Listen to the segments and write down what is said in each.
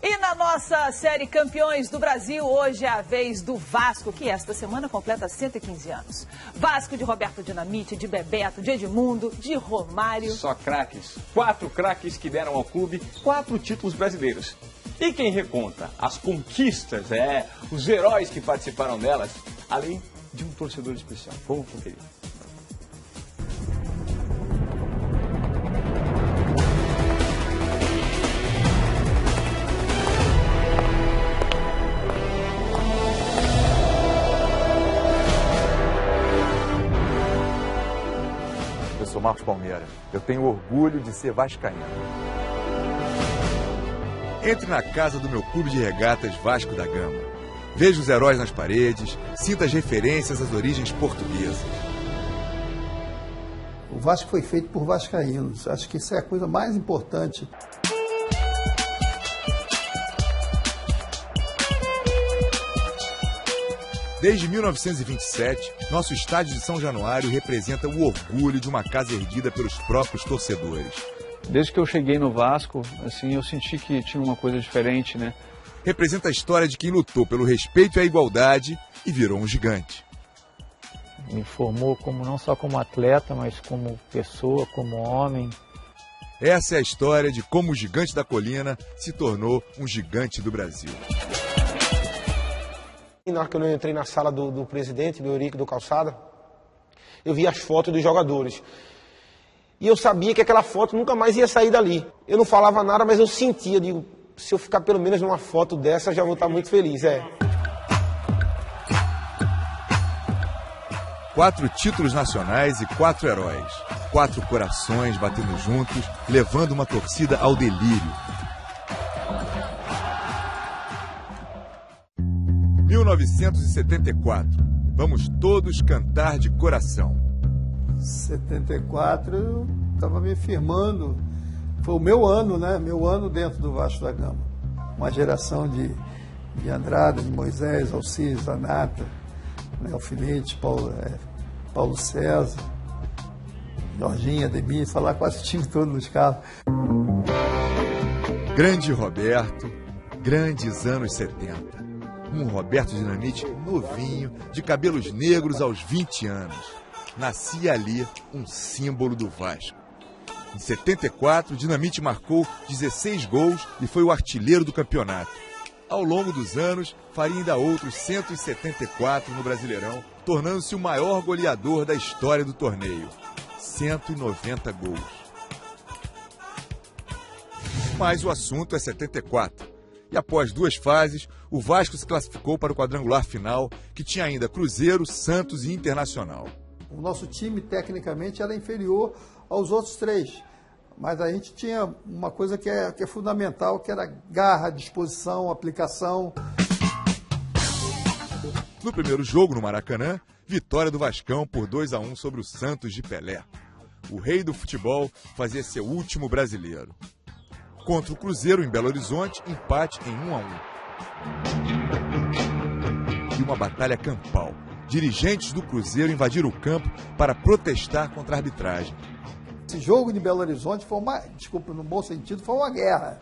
E na nossa série Campeões do Brasil, hoje é a vez do Vasco, que esta semana completa 115 anos. Vasco de Roberto Dinamite, de Bebeto, de Edmundo, de Romário. Só craques. 4 craques que deram ao clube 4 títulos brasileiros. E quem reconta as conquistas, os heróis que participaram delas, além de um torcedor especial. Vamos conferir. Eu sou Marcos Palmeira. Eu tenho orgulho de ser vascaíno. Entre na casa do meu clube de regatas Vasco da Gama. Veja os heróis nas paredes, sinta as referências às origens portuguesas. O Vasco foi feito por vascaínos. Acho que isso é a coisa mais importante. Desde 1927, nosso estádio de São Januário representa o orgulho de uma casa erguida pelos próprios torcedores. Desde que eu cheguei no Vasco, assim, eu senti que tinha uma coisa diferente, né? Representa a história de quem lutou pelo respeito e a igualdade e virou um gigante. Me formou como, não só como atleta, mas como pessoa, como homem. Essa é a história de como o gigante da colina se tornou um gigante do Brasil. Na hora que eu entrei na sala do presidente, do Eurico do Calçada, eu vi as fotos dos jogadores. E eu sabia que aquela foto nunca mais ia sair dali. Eu não falava nada, mas eu sentia, digo, se eu ficar pelo menos numa foto dessa, já vou estar muito feliz, 4 títulos nacionais e 4 heróis. 4 corações batendo juntos, levando uma torcida ao delírio. 1974. Vamos todos cantar de coração. 74 eu estava me firmando. Foi o meu ano, né? Meu ano dentro do Vasco da Gama. Uma geração de Andrade, de Moisés, Alcides, Zanata, Alfinete, Paulo César, Jorginho, Ademir, falar quase o time todo nos carros. Grande Roberto, grandes anos 70. Um Roberto Dinamite novinho, de cabelos negros aos 20 anos. Nascia ali um símbolo do Vasco. Em 74, Dinamite marcou 16 gols e foi o artilheiro do campeonato. Ao longo dos anos, faria ainda outros 174 no Brasileirão, tornando-se o maior goleador da história do torneio. 190 gols. Mas o assunto é 74. E após 2 fases, o Vasco se classificou para o quadrangular final, que tinha ainda Cruzeiro, Santos e Internacional. O nosso time, tecnicamente, era inferior aos outros 3. Mas a gente tinha uma coisa que é fundamental, que era garra, disposição, aplicação. No primeiro jogo, no Maracanã, vitória do Vascão por 2-1 sobre o Santos de Pelé. O rei do futebol fazia seu último brasileiro. Contra o Cruzeiro, em Belo Horizonte, empate em 1-1. E uma batalha campal. Dirigentes do Cruzeiro invadiram o campo para protestar contra a arbitragem. Esse jogo de Belo Horizonte foi no bom sentido, foi uma guerra.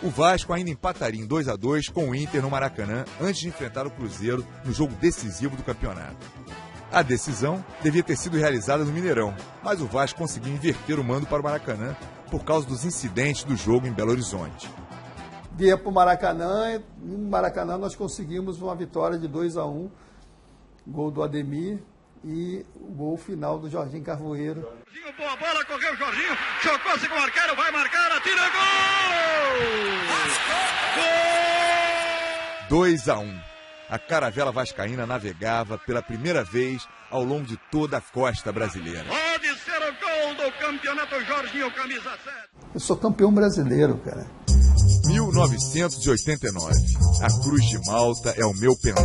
O Vasco ainda empataria em 2-2 com o Inter no Maracanã antes de enfrentar o Cruzeiro no jogo decisivo do campeonato. A decisão devia ter sido realizada no Mineirão, mas o Vasco conseguiu inverter o mando para o Maracanã por causa dos incidentes do jogo em Belo Horizonte. Via para o Maracanã, e no Maracanã nós conseguimos uma vitória de 2-1, gol do Ademir e o gol final do Jorginho Carvoeiro. Boa bola, correu o Jorginho, chocou-se com o arqueiro, vai marcar, atira, gol! 2-1. A caravela vascaína navegava pela primeira vez ao longo de toda a costa brasileira. Pode ser o gol do campeonato, Jorginho, camisa 7. Eu sou campeão brasileiro, cara. 1989. A Cruz de Malta é o meu pendão.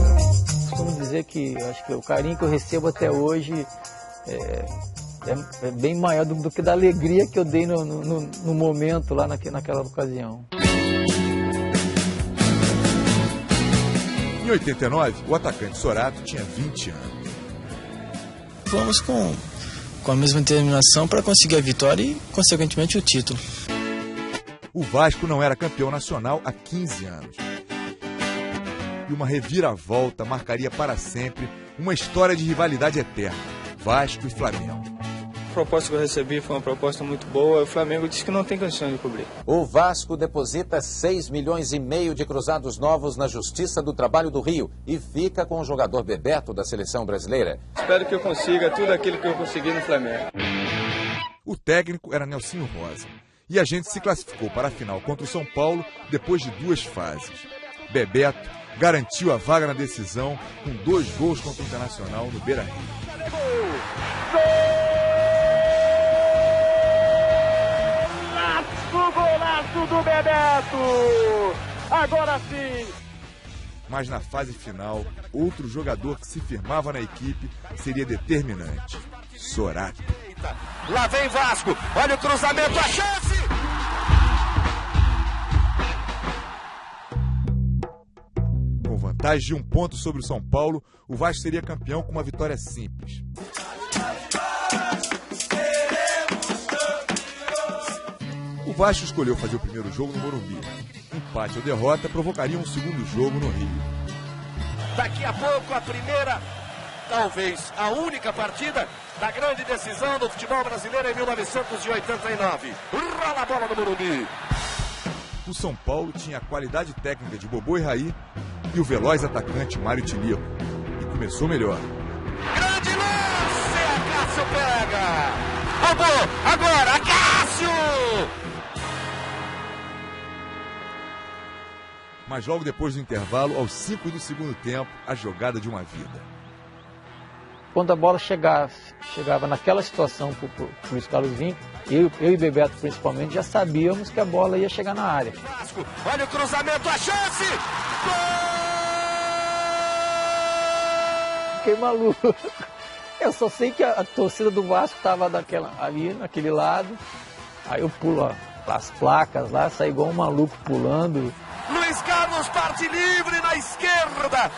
Costumo dizer que acho que o carinho que eu recebo até hoje é bem maior do que da alegria que eu dei no momento lá naquela ocasião. Em 89, o atacante Sorato tinha 20 anos. Fomos com a mesma determinação para conseguir a vitória e, consequentemente, o título. o Vasco não era campeão nacional há 15 anos. E uma reviravolta marcaria para sempre uma história de rivalidade eterna, Vasco e Flamengo. A proposta que eu recebi foi uma proposta muito boa. O Flamengo disse que não tem condição de cobrir. O Vasco deposita 6,5 milhões de cruzados novos na Justiça do Trabalho do Rio e fica com o jogador Bebeto da seleção brasileira. Espero que eu consiga tudo aquilo que eu consegui no Flamengo. O técnico era Nelsinho Rosa e a gente se classificou para a final contra o São Paulo depois de 2 fases. Bebeto garantiu a vaga na decisão com 2 gols contra o Internacional no Beira-Rio. Golaço do Bebeto! Agora sim! Mas na fase final, outro jogador que se firmava na equipe seria determinante, Sorato. Lá vem Vasco, olha o cruzamento, a chance! Com vantagem de 1 ponto sobre o São Paulo, o Vasco seria campeão com uma vitória simples. O Vasco escolheu fazer o primeiro jogo no Morumbi. Empate ou derrota provocaria um segundo jogo no Rio. Daqui a pouco a primeira, talvez a única partida da grande decisão do futebol brasileiro em 1989. Rola a bola no Morumbi. O São Paulo tinha a qualidade técnica de Bobô e Raí e o veloz atacante Mário Tilico. E começou melhor. Grande lance! A Cássio pega! Bobô, agora, a Cássio! Mas logo depois do intervalo, aos 5 do segundo tempo, a jogada de uma vida. Quando a bola chegava naquela situação para o Luiz Carlos Vinck, eu e Bebeto principalmente, já sabíamos que a bola ia chegar na área. Olha o cruzamento, a chance! Gol! Fiquei maluco. Eu só sei que a torcida do Vasco estava ali, naquele lado. Aí eu pulo as placas lá, saí igual um maluco pulando. Luiz Carlos parte livre na esquerda.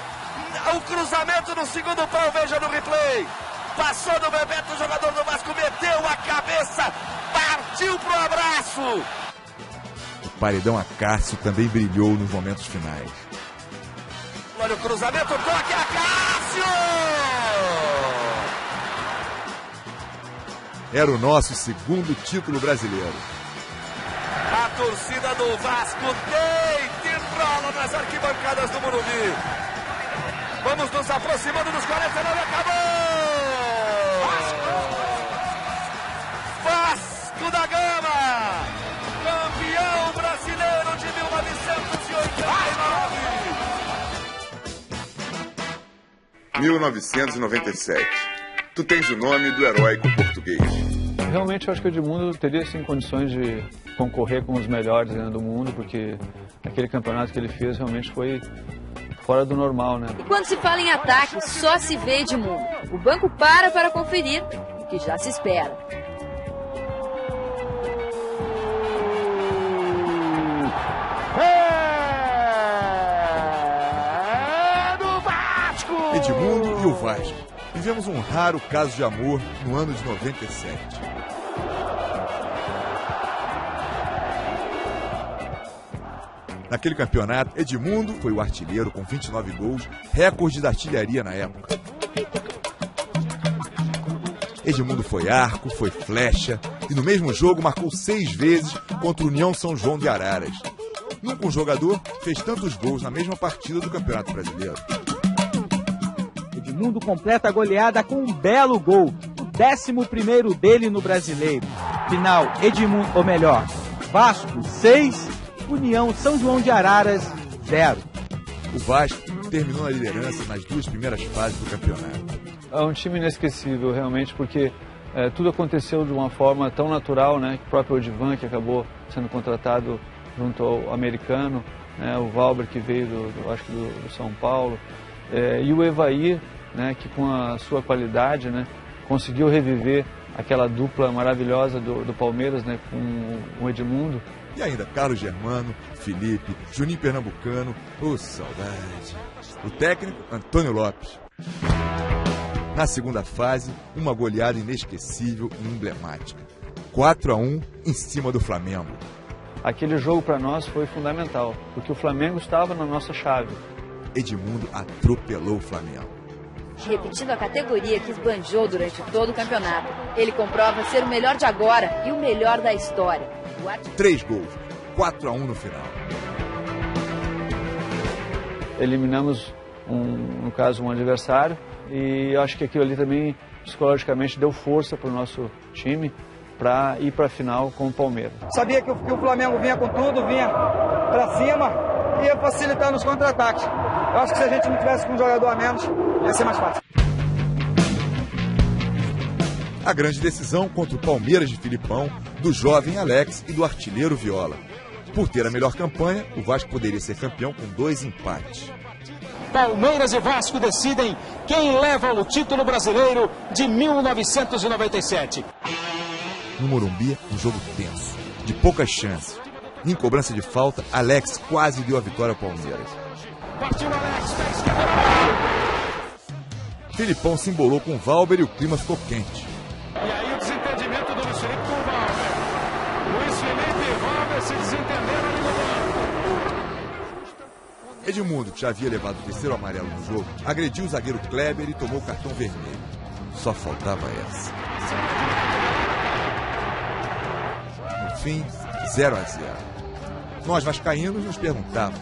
O cruzamento no segundo pau, veja no replay. Passou do Bebeto, o jogador do Vasco meteu a cabeça, partiu pro abraço. O paredão a Cássio também brilhou nos momentos finais. Olha o cruzamento, toque a Cássio! Era o nosso segundo título brasileiro. A torcida do Vasco deita e rola nas arquibancadas do Morumbi. Vamos nos aproximando dos 49, acabou! Vasco da Gama, campeão brasileiro de 1989. 1997. Tu tens o nome do heróico português. Realmente eu acho que o Edmundo teria sim condições de concorrer com os melhores do mundo, porque aquele campeonato que ele fez realmente foi fora do normal, né? E quando se fala em ataque, só se vê Edmundo. O banco para conferir o que já se espera. É do Vasco! Edmundo e o Vasco. Vivemos um raro caso de amor no ano de 97. Naquele campeonato, Edmundo foi o artilheiro com 29 gols, recorde da artilharia na época. Edmundo foi arco, foi flecha e no mesmo jogo marcou 6 vezes contra o União São João de Araras. Nunca um jogador fez tantos gols na mesma partida do Campeonato Brasileiro. Edmundo completa a goleada com um belo gol, o 11º dele no Brasileiro. Final, Edmundo, ou melhor, Vasco 6, União São João de Araras 0. O Vasco terminou na liderança nas 2 primeiras fases do campeonato. É um time inesquecível realmente, porque tudo aconteceu de uma forma tão natural, né? Que o próprio Odivan, que acabou sendo contratado junto ao americano, né? O Valber, que veio do São Paulo, e o Evair, né, que com a sua qualidade, né, conseguiu reviver aquela dupla maravilhosa do Palmeiras, né, com o Edmundo. E ainda Carlos Germano, Felipe, Juninho Pernambucano, saudade. O técnico, Antônio Lopes. Na segunda fase, uma goleada inesquecível e emblemática. 4-1 em cima do Flamengo. aquele jogo para nós foi fundamental, porque o Flamengo estava na nossa chave. Edmundo atropelou o Flamengo. Repetindo a categoria que esbanjou durante todo o campeonato, ele comprova ser o melhor de agora e o melhor da história. 3 gols, 4-1 no final. Eliminamos, no caso, um adversário, e eu acho que aquilo ali também, psicologicamente, deu força para o nosso time para ir para a final com o Palmeiras. Sabia que o Flamengo vinha com tudo, vinha para cima e ia facilitar nos contra-ataques. Eu acho que se a gente não tivesse com um jogador a menos, ia ser mais fácil. A grande decisão contra o Palmeiras de Filipão, do jovem Alex e do artilheiro Viola. Por ter a melhor campanha, o Vasco poderia ser campeão com 2 empates. Palmeiras e Vasco decidem quem leva o título brasileiro de 1997. No Morumbi, um jogo tenso, de poucas chances. Em cobrança de falta, Alex quase deu a vitória ao Palmeiras. Partiu Alex, Filipão se embolou com o Valber e o clima ficou quente. E aí o desentendimento do Luiz Felipe com o Valber. Luiz Felipe e Valber se desentenderam ali no banco. Edmundo, que já havia levado o 3º amarelo no jogo, agrediu o zagueiro Kleber e tomou o cartão vermelho. Só faltava essa. No fim, 0-0. Nós vascaínos nos perguntávamos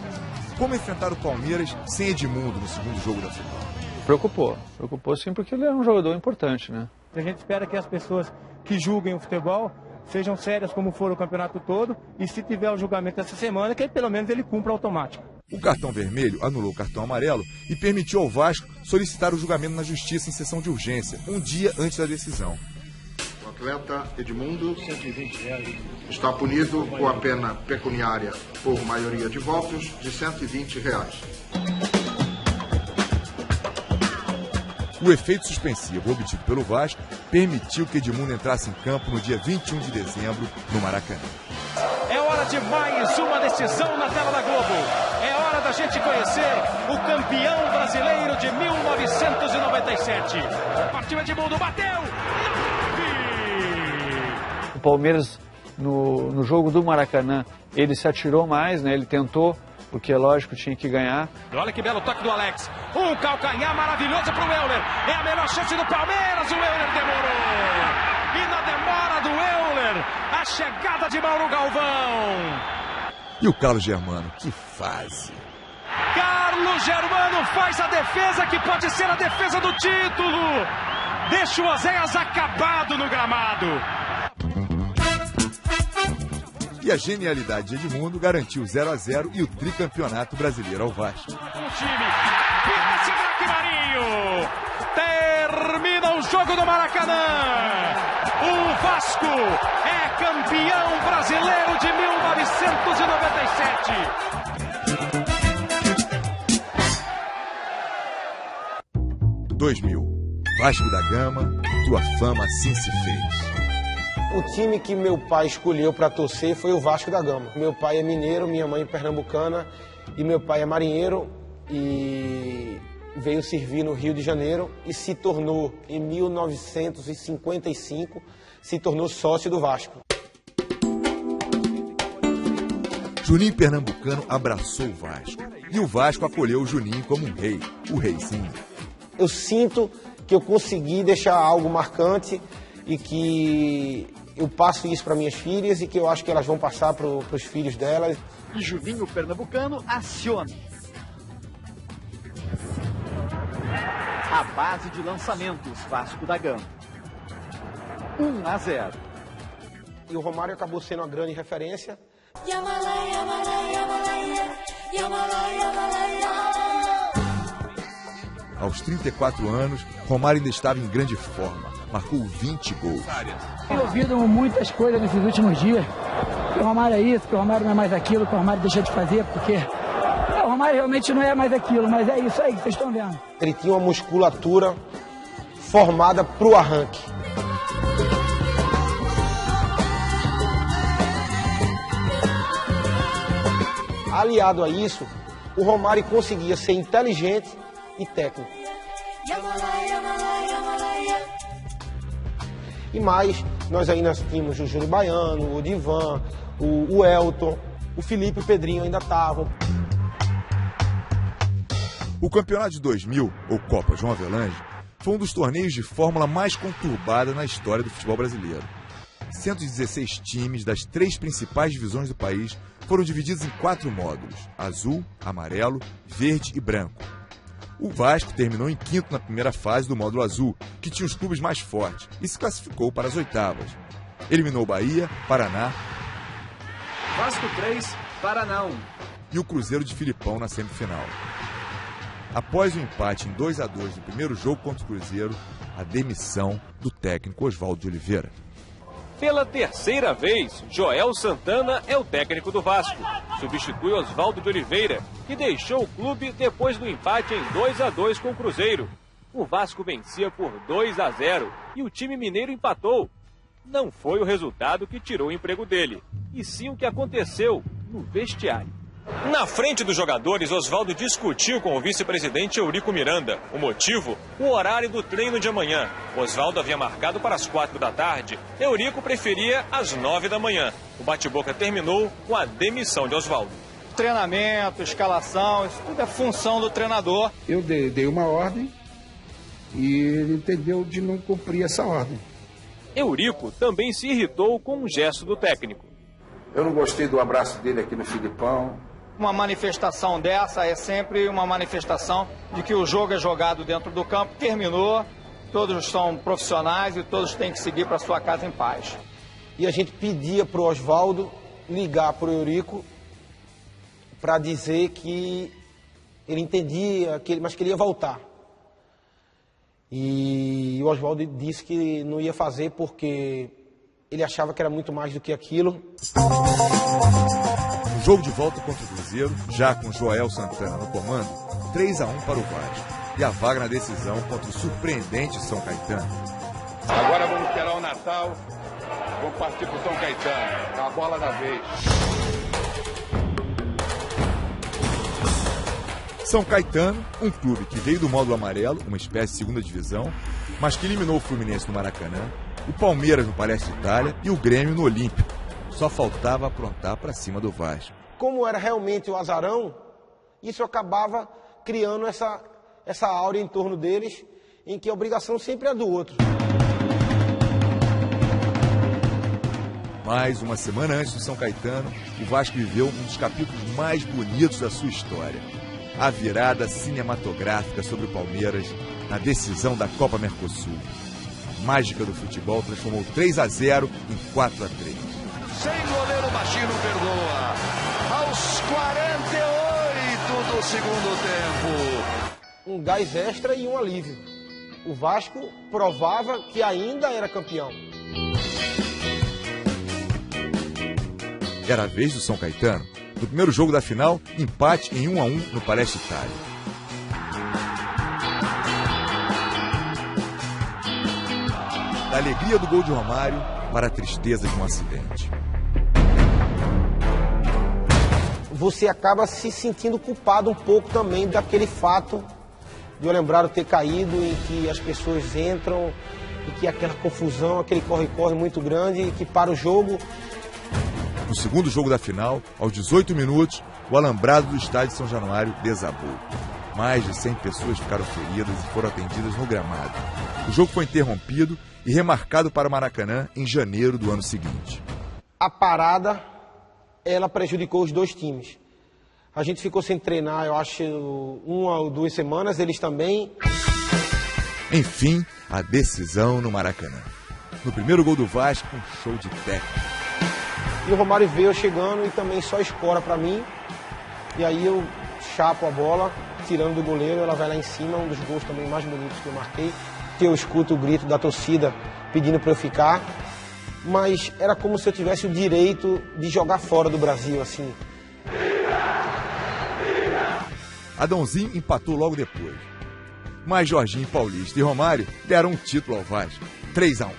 como enfrentar o Palmeiras sem Edmundo no segundo jogo da final. Preocupou sim, porque ele é um jogador importante, né? A gente espera que as pessoas que julguem o futebol sejam sérias como for o campeonato todo, e se tiver o julgamento essa semana, que pelo menos ele cumpra automático. O cartão vermelho anulou o cartão amarelo e permitiu ao Vasco solicitar o julgamento na justiça em sessão de urgência, um dia antes da decisão. O atleta Edmundo está punido com a pena pecuniária por maioria de votos de R$120. O efeito suspensivo obtido pelo Vasco permitiu que Edmundo entrasse em campo no dia 21 de dezembro, no Maracanã. É hora de mais uma decisão na tela da Globo. É hora da gente conhecer o campeão brasileiro de 1997. Partiu Edmundo, bateu! O Palmeiras, no jogo do Maracanã, ele se atirou mais, né? Ele tentou, porque lógico tinha que ganhar. Olha que belo toque do Alex. Um calcanhar maravilhoso para o Euler. É a melhor chance do Palmeiras. O Euler demorou. E na demora do Euler, a chegada de Mauro Galvão. E o Carlos Germano, que fase! Carlos Germano faz a defesa que pode ser a defesa do título. Deixa o Oséias acabado no gramado. E a genialidade de Edmundo garantiu 0-0 e o tricampeonato brasileiro ao Vasco. O time, pinta-se Craque Marinho, termina o jogo do Maracanã. O Vasco é campeão brasileiro de 1997. – 2000. Vasco da Gama, tua fama assim se fez. O time que meu pai escolheu para torcer foi o Vasco da Gama. Meu pai é mineiro, minha mãe é pernambucana e meu pai é marinheiro e veio servir no Rio de Janeiro e se tornou, em 1955, se tornou sócio do Vasco. Juninho Pernambucano abraçou o Vasco e o Vasco acolheu o Juninho como um rei, o reizinho. Eu sinto que eu consegui deixar algo marcante e que eu passo isso para minhas filhas e que eu acho que elas vão passar para os filhos delas. E Juninho Pernambucano aciona. A base de lançamentos, Vasco da Gama. 1-0. E o Romário acabou sendo uma grande referência. Aos 34 anos, Romário ainda estava em grande forma. Marcou 20 gols. Tenho ouvido muitas coisas nesses últimos dias. Que o Romário é isso, que o Romário não é mais aquilo, que o Romário deixa de fazer, porque o Romário realmente não é mais aquilo, mas é isso aí que vocês estão vendo. Ele tinha uma musculatura formada para o arranque. Aliado a isso, o Romário conseguia ser inteligente e técnico. E mais, nós ainda tínhamos o Júlio Baiano, o Divan, o Elton, o Felipe e o Pedrinho ainda estavam. O campeonato de 2000, ou Copa João Avelange, foi um dos torneios de fórmula mais conturbada na história do futebol brasileiro. 116 times das 3 principais divisões do país foram divididos em 4 módulos: azul, amarelo, verde e branco. O Vasco terminou em quinto na primeira fase do módulo azul, que tinha os clubes mais fortes, e se classificou para as oitavas. Eliminou Bahia, Paraná, Vasco 3, Paraná 1. E o Cruzeiro de Filipão na semifinal. Após o empate em 2-2 no primeiro jogo contra o Cruzeiro, a demissão do técnico Oswaldo de Oliveira. Pela terceira vez, Joel Santana é o técnico do Vasco. Substitui Oswaldo de Oliveira, que deixou o clube depois do empate em 2-2 com o Cruzeiro. O Vasco vencia por 2-0 e o time mineiro empatou. Não foi o resultado que tirou o emprego dele, e sim o que aconteceu no vestiário. Na frente dos jogadores, Oswaldo discutiu com o vice-presidente Eurico Miranda. O motivo? O horário do treino de amanhã. Oswaldo havia marcado para as 4 da tarde. Eurico preferia às 9 da manhã. O bate-boca terminou com a demissão de Oswaldo. Treinamento, escalação, isso tudo é função do treinador. Eu dei uma ordem e ele entendeu de não cumprir essa ordem. Eurico também se irritou com um gesto do técnico. Eu não gostei do abraço dele aqui no Filipão. Uma manifestação dessa é sempre uma manifestação de que o jogo é jogado dentro do campo, terminou, todos são profissionais e todos têm que seguir para sua casa em paz. E a gente pedia para o Oswaldo ligar para o Eurico para dizer que ele entendia, mas que ele ia voltar. E o Oswaldo disse que não ia fazer porque ele achava que era muito mais do que aquilo. No jogo de volta contra o Cruzeiro, já com Joel Santana no comando, 3-1 para o Vasco. E a vaga na decisão contra o surpreendente São Caetano. Agora vamos esperar o Natal. Vamos partir para o São Caetano. A bola da vez. São Caetano, um clube que veio do módulo amarelo, uma espécie de segunda divisão, mas que eliminou o Fluminense no Maracanã, o Palmeiras no Palestra Itália e o Grêmio no Olímpico. Só faltava aprontar para cima do Vasco. Como era realmente o azarão, isso acabava criando essa áurea em torno deles, em que a obrigação sempre é do outro. Mais uma semana antes do São Caetano, o Vasco viveu um dos capítulos mais bonitos da sua história. A virada cinematográfica sobre o Palmeiras na decisão da Copa Mercosul. A mágica do futebol transformou 3-0 em 4-3. Sem goleiro, Baixinho perdoa. Aos 48 do segundo tempo. Um gás extra e um alívio. O Vasco provava que ainda era campeão. Era a vez do São Caetano. No primeiro jogo da final, empate em 1-1 no Palestra Itália. Da alegria do gol de Romário para a tristeza de um acidente. Você acaba se sentindo culpado um pouco também daquele fato de eu lembrar de ter caído, em que as pessoas entram e que aquela confusão, aquele corre-corre muito grande e que para o jogo. No segundo jogo da final, aos 18 minutos, o alambrado do estádio de São Januário desabou. Mais de 100 pessoas ficaram feridas e foram atendidas no gramado. O jogo foi interrompido e remarcado para o Maracanã em janeiro do ano seguinte. A parada, ela prejudicou os dois times. A gente ficou sem treinar, eu acho, 1 ou 2 semanas, eles também. Enfim, a decisão no Maracanã. No primeiro gol do Vasco, um show de técnica. E o Romário veio chegando e também só escora para mim. E aí eu chapo a bola, tirando do goleiro, ela vai lá em cima, um dos gols também mais bonitos que eu marquei. Que eu escuto o grito da torcida pedindo para eu ficar. Mas era como se eu tivesse o direito de jogar fora do Brasil, assim. Adãozinho empatou logo depois. Mas Jorginho Paulista e Romário deram um título ao Vasco. 3-1.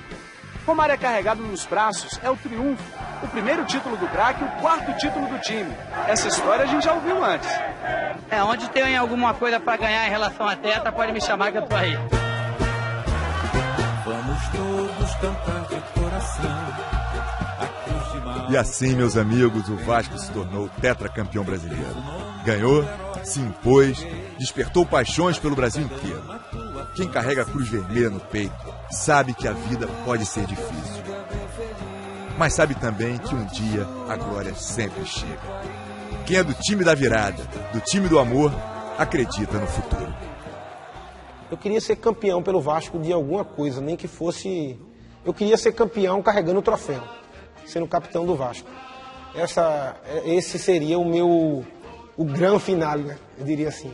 Romário é carregado nos braços, é o triunfo. O primeiro título do craque e o 4º título do time. Essa história a gente já ouviu antes. Onde tem alguma coisa para ganhar em relação a tetra, pode me chamar que eu tô aí. Vamos todos cantar de coração a cruz de Maria. E assim, meus amigos, o Vasco se tornou tetracampeão brasileiro. Ganhou, se impôs, despertou paixões pelo Brasil inteiro. Quem carrega a cruz vermelha no peito sabe que a vida pode ser difícil. Mas sabe também que um dia a glória sempre chega. Quem é do time da virada, do time do amor, acredita no futuro. Eu queria ser campeão pelo Vasco de alguma coisa, nem que fosse... Eu queria ser campeão carregando o troféu, sendo capitão do Vasco. Esse seria o grande final, né? Eu diria assim.